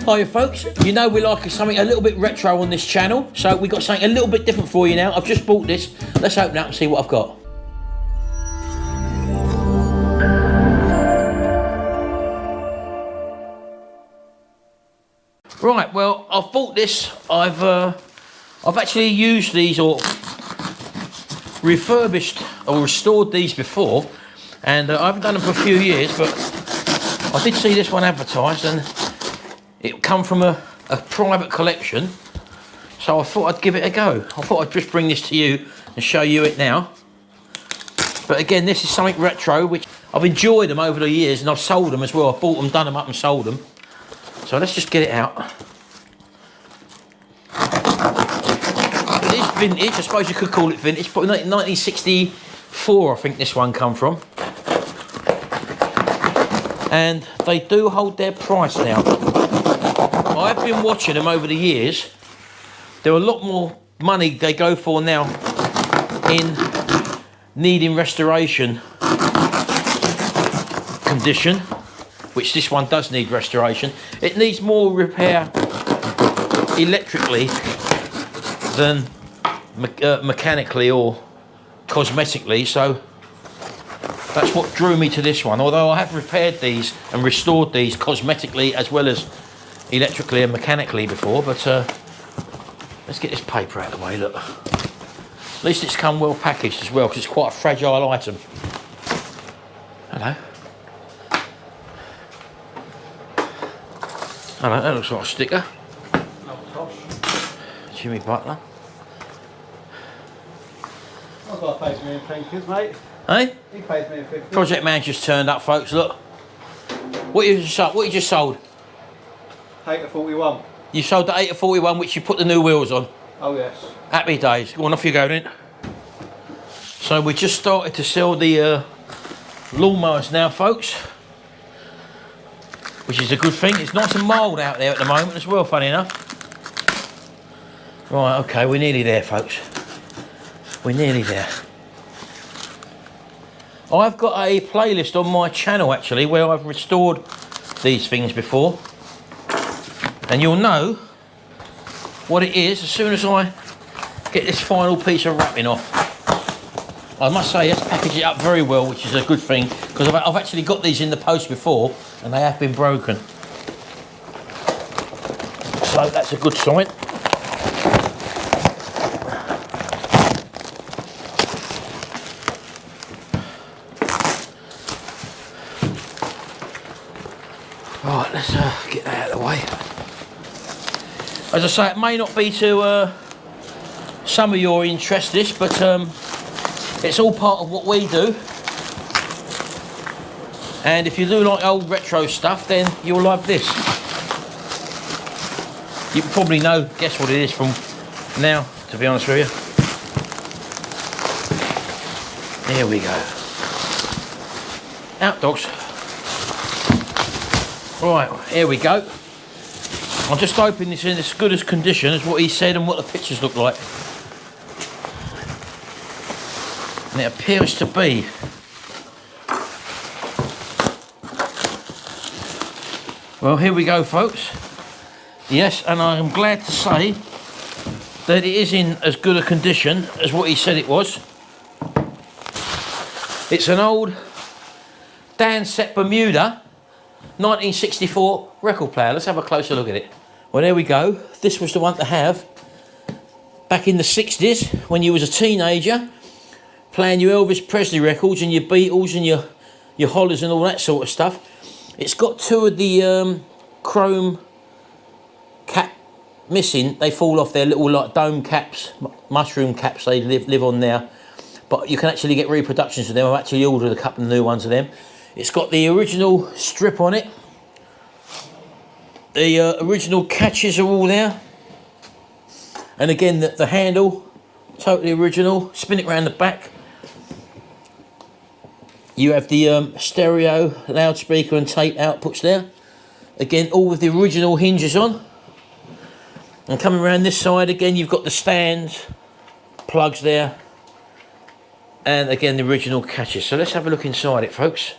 Hiya folks, you know we like something a little bit retro on this channel, so we got something a little bit different for you now. I've just bought this. Let's open it up and see what I've got. Right, well, I've bought this. I've actually used these or refurbished or restored these before, and I haven't done them for a few years, but I did see this one advertised, and it come from a private collection, so I thought I'd give it a go. I thought I'd just bring this to you and show you it now. But again, this is something retro, which I've enjoyed them over the years, and I've sold them as well. I've bought them, done them up and sold them. So let's just get it out. It is vintage, I suppose you could call it vintage, probably 1964 I think this one come from. And they do hold their price now. I've been watching them over the years. There are a lot more money they go for now in needing restoration condition, which this one does need restoration. It needs more repair electrically than mechanically or cosmetically, so that's what drew me to this one. Although I have repaired these and restored these cosmetically as well as electrically and mechanically before, but let's get this paper out of the way. Look, at least it's come well packaged as well, because it's quite a fragile item. Hello. Hello, that looks like a sticker. Jimmy Butler. I've got to pay me in $50, mate. Hey? He pays me in $50. Project man just turned up, folks. Look. What you just sold? 8-41. You sold the 8-41, which you put the new wheels on. Oh yes. Happy days. Go on, off you go then. So we just started to sell the lawnmowers now, folks, which is a good thing. It's nice and mild out there at the moment as well, funny enough. Right, okay, we're nearly there, folks. We're nearly there. I've got a playlist on my channel, actually, where I've restored these things before. And you'll know what it is as soon as I get this final piece of wrapping off. I must say, it's packaged it up very well, which is a good thing, because I've actually got these in the post before, and they have been broken. So that's a good sign. Right, let's get that out of the way. As I say, it may not be to some of your interest, this, but it's all part of what we do. And if you do like old retro stuff, then you'll love this. You can probably guess what it is from now, to be honest with you. Here we go. Out, dogs. Right, here we go. I'm just hoping it's in as good as condition as what he said and what the pictures look like. And it appears to be. Well, here we go, folks. Yes, and I am glad to say that it is in as good a condition as what he said it was. It's an old Dansette Bermuda 1964 record player. Let's have a closer look at it. Well, there we go. This was the one to have back in the 60s when you was a teenager, playing your Elvis Presley records and your Beatles and your Hollers and all that sort of stuff. It's got two of the chrome cap missing. They fall off their little like dome caps, mushroom caps they live on there. But you can actually get reproductions of them. I've actually ordered a couple of new ones of them. It's got the original strip on it. The original catches are all there. And again, the handle, totally original. Spin it around the back. You have the stereo, loudspeaker and tape outputs there. Again, all with the original hinges on. And coming around this side again, you've got the stands, plugs there. And again, the original catches. So let's have a look inside it, folks.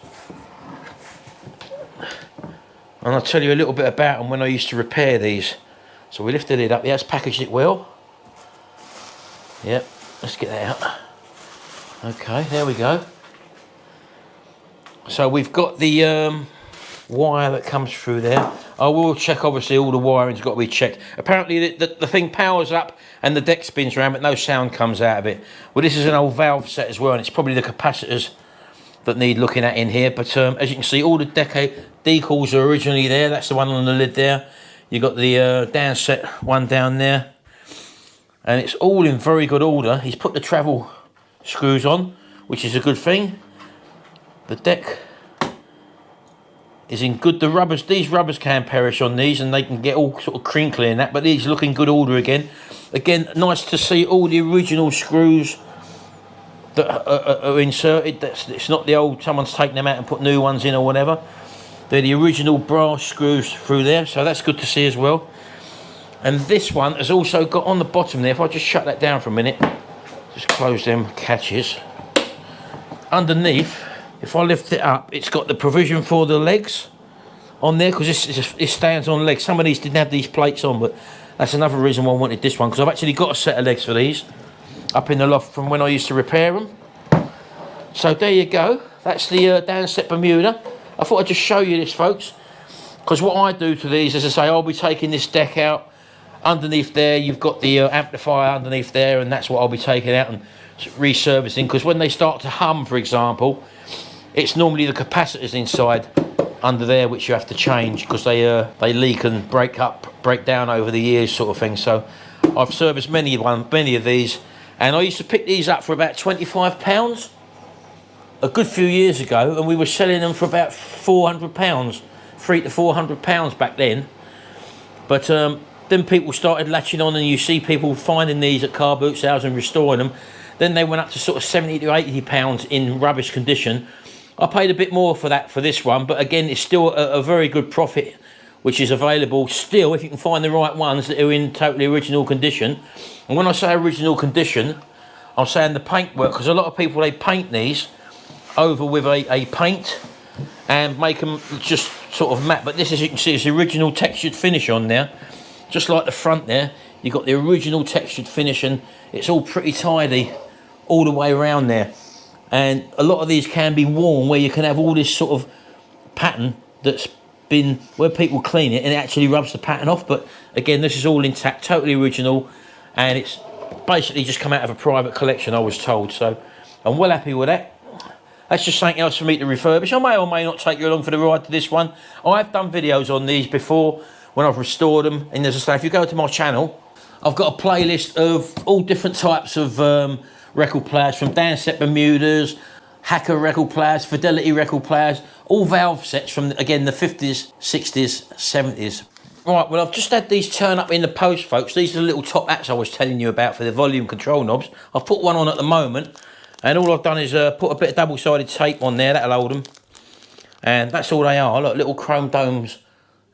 and I'll tell you a little bit about them when I used to repair these. So we lift the lid up. Yeah, it's packaged it well. Yep, let's get that out. Okay, there we go. So we've got the wire that comes through there. I will check, obviously, all the wiring's got to be checked. Apparently the thing powers up and the deck spins around, but no sound comes out of it. Well, this is an old valve set as well, and it's probably the capacitors that need looking at in here. But as you can see, all the decals are originally there. That's the one on the lid there. You've got the Dansette one down there. And it's all in very good order. He's put the travel screws on, which is a good thing. The deck is in good, these rubbers can perish on these and they can get all sort of crinkly and that, but these look in good order again. Again, nice to see all the original screws that are inserted. It's not the old, someone's taken them out and put new ones in or whatever. They're the original brass screws through there, so that's good to see as well. And this one has also got on the bottom there, if I just shut that down for a minute, just close them catches. Underneath, if I lift it up, it's got the provision for the legs on there, because it stands on legs. Some of these didn't have these plates on, but that's another reason why I wanted this one, because I've actually got a set of legs for these up in the loft from when I used to repair them. So there you go. That's the Dansette Bermuda. I thought I'd just show you this, folks, because what I do to these, as I say, I'll be taking this deck out. Underneath there, you've got the amplifier underneath there, and that's what I'll be taking out and resurfacing, because when they start to hum, for example, it's normally the capacitors inside under there which you have to change, because they leak and break down over the years, sort of thing. So I've serviced many of these, and I used to pick these up for about £25 a good few years ago, and we were selling them for about £400, £300 to £400 back then. But then people started latching on, and you see people finding these at car boot sales and restoring them. Then they went up to sort of £70 to £80 in rubbish condition. I paid a bit more for that for this one, but again, it's still a very good profit, which is available still if you can find the right ones that are in totally original condition. And when I say original condition, I'm saying the paintwork, because a lot of people, they paint these over with a paint and make them just sort of matte. But this, as you can see, is the original textured finish on there. Just like the front there, you've got the original textured finish, and it's all pretty tidy all the way around there. And a lot of these can be worn, where you can have all this sort of pattern that's been, where people clean it and it actually rubs the pattern off. But again, this is all intact, totally original, and it's basically just come out of a private collection, I was told. So I'm well happy with that. That's just something else for me to refurbish. I may or may not take you along for the ride to this one. I've done videos on these before when I've restored them, and as I say, if you go to my channel, I've got a playlist of all different types of record players, from Dansette Bermudas, Hacker record players, Fidelity record players, all valve sets from, again, the 50s, 60s, 70s. Right, well, I've just had these turn up in the post, folks. These are the little top hats I was telling you about for the volume control knobs. I've put one on at the moment, and all I've done is put a bit of double-sided tape on there. That'll hold them. And that's all they are. Look, little chrome domes,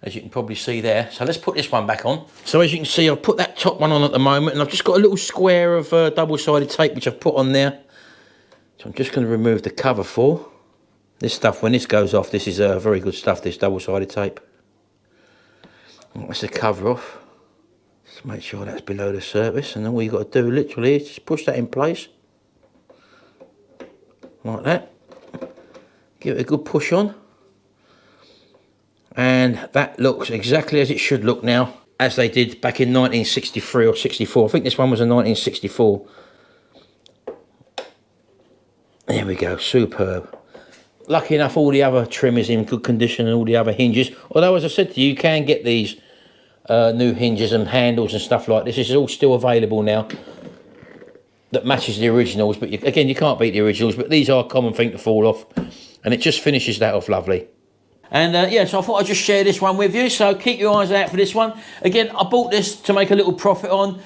as you can probably see there. So let's put this one back on. So as you can see, I've put that top one on at the moment, and I've just got a little square of double-sided tape which I've put on there. So I'm just going to remove the cover for this stuff. When this goes off, this is very good stuff, this double-sided tape. That's the cover off. Just make sure that's below the surface, and then all you've got to do literally is just push that in place. Like that. Give it a good push on. And that looks exactly as it should look now, as they did back in 1963 or 64. I think this one was a 1964. There we go, superb. Lucky enough, all the other trim is in good condition, and all the other hinges. Although, as I said to you, you can get these new hinges and handles and stuff like this. This is all still available now that matches the originals. But again, you can't beat the originals, but these are a common thing to fall off. And it just finishes that off lovely. And yeah, so I thought I'd just share this one with you. So keep your eyes out for this one. Again, I bought this to make a little profit on.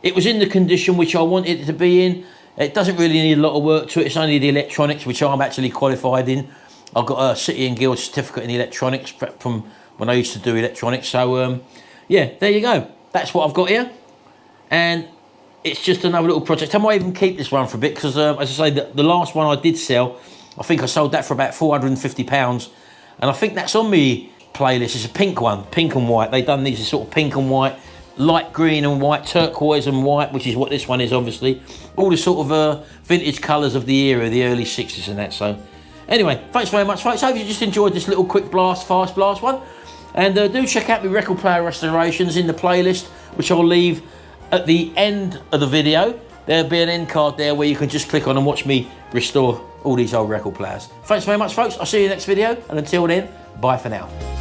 It was in the condition which I wanted it to be in. It doesn't really need a lot of work to it. It's only the electronics, which I'm actually qualified in. I've got a City and Guild certificate in electronics from when I used to do electronics. So yeah, there you go. That's what I've got here. And it's just another little project. I might even keep this one for a bit, because as I say, the last one I did sell, I think I sold that for about £450. And I think that's on me playlist. It's a pink one, pink and white. They've done these as sort of pink and white, light green and white, turquoise and white, which is what this one is, obviously. All the sort of vintage colours of the era, the early 60s and that. So anyway, thanks very much, folks. Hope you just enjoyed this little quick blast, fast blast one. And do check out my record player restorations in the playlist, which I'll leave at the end of the video. There'll be an end card there where you can just click on and watch me restore all these old record players. Thanks very much, folks. I'll see you in the next video. And until then, bye for now.